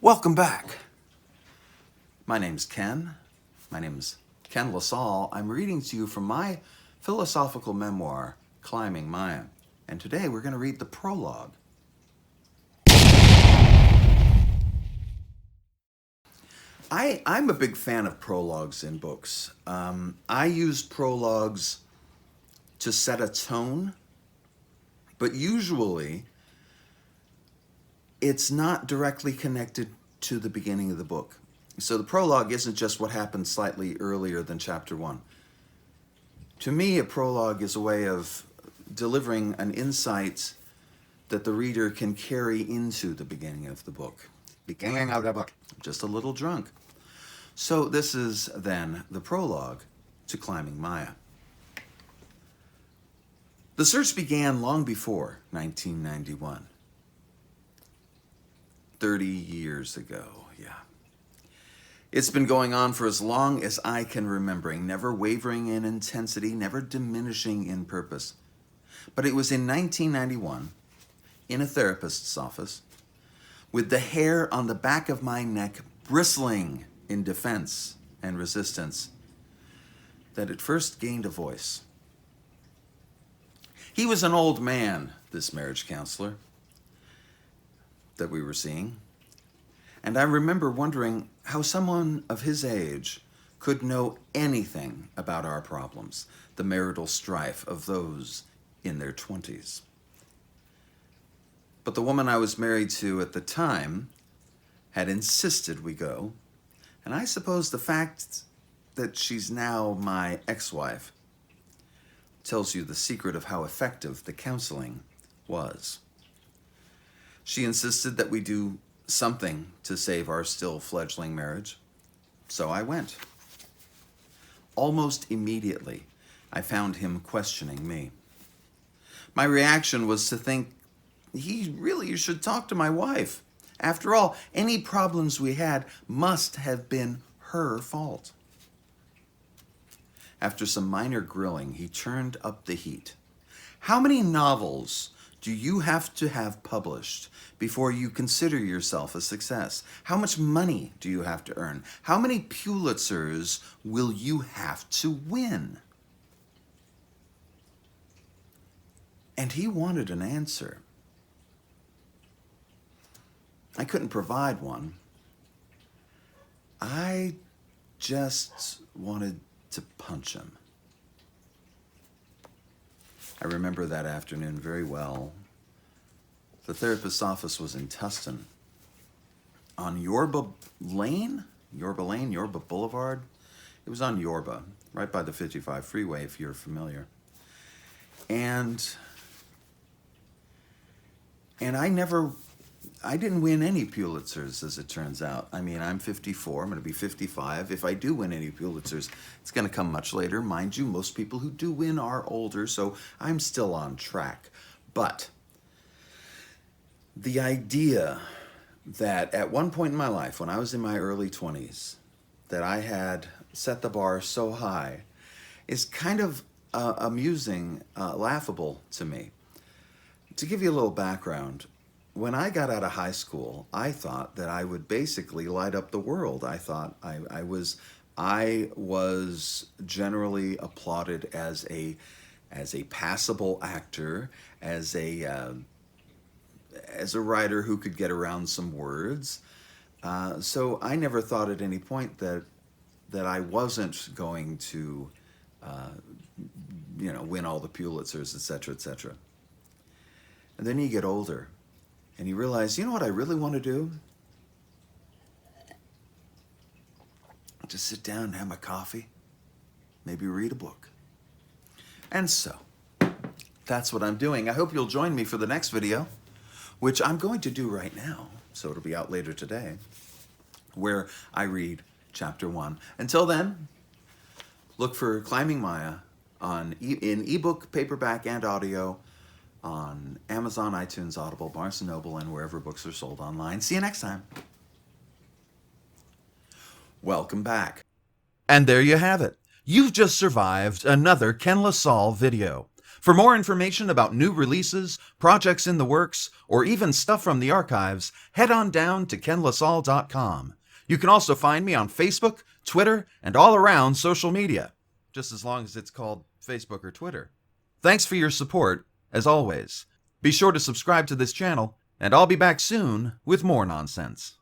Welcome back. My name's Ken. My name's Ken LaSalle. I'm reading to you from my philosophical memoir, Climbing Maya. And today we're going to read the prologue. I'm a big fan of prologues in books. I use prologues to set a tone, but usually it's not directly connected to the beginning of the book. So the prologue isn't just what happened slightly earlier than chapter 1. To me, a prologue is a way of delivering an insight that the reader can carry into the beginning of the book. Beginning of the book. Just a little drunk. So this is then the prologue to Climbing Maya. The search began long before 1991. 30 years ago, yeah. It's been going on for as long as I can remember, never wavering in intensity, never diminishing in purpose. But it was in 1991, in a therapist's office, with the hair on the back of my neck bristling in defense and resistance, that it first gained a voice. He was an old man, this marriage counselor that we were seeing. And I remember wondering how someone of his age could know anything about our problems, the marital strife of those in their 20s. But the woman I was married to at the time had insisted we go, and I suppose the fact that she's now my ex-wife tells you the secret of how effective the counseling was. She insisted that we do something to save our still fledgling marriage, so I went. Almost immediately, I found him questioning me. My reaction was to think, he really should talk to my wife. After all, any problems we had must have been her fault. After some minor grilling, he turned up the heat. How many novels do you have to have published before you consider yourself a success? How much money do you have to earn? How many Pulitzers will you have to win? And he wanted an answer. I couldn't provide one. I just wanted to punch him. I remember that afternoon very well. The therapist's office was in Tustin. On Yorba Boulevard. It was on Yorba, right by the 55 freeway, if you're familiar. And I didn't win any Pulitzers, as it turns out. I mean, I'm 54, I'm going to be 55. If I do win any Pulitzers, it's going to come much later. Mind you, most people who do win are older, so I'm still on track. But the idea that at one point in my life, when I was in my early 20s, that I had set the bar so high is kind of amusing, laughable to me. To give you a little background, when I got out of high school, I thought that I would basically light up the world. I thought I was generally applauded as a passable actor, as a writer who could get around some words. So I never thought at any point that I wasn't going to, win all the Pulitzers, etc., etc. And then you get older. And you realize, you know what I really want to do? Just sit down and have my coffee, maybe read a book. And so, that's what I'm doing. I hope you'll join me for the next video, which I'm going to do right now, so it'll be out later today, where I read chapter 1. Until then, look for Climbing Maya in ebook, paperback, and audio, on Amazon, iTunes, Audible, Barnes & Noble, and wherever books are sold online. See you next time. Welcome back. And there you have it. You've just survived another Ken LaSalle video. For more information about new releases, projects in the works, or even stuff from the archives, head on down to kenlasalle.com. You can also find me on Facebook, Twitter, and all around social media, just as long as it's called Facebook or Twitter. Thanks for your support, as always. Be sure to subscribe to this channel, and I'll be back soon with more nonsense.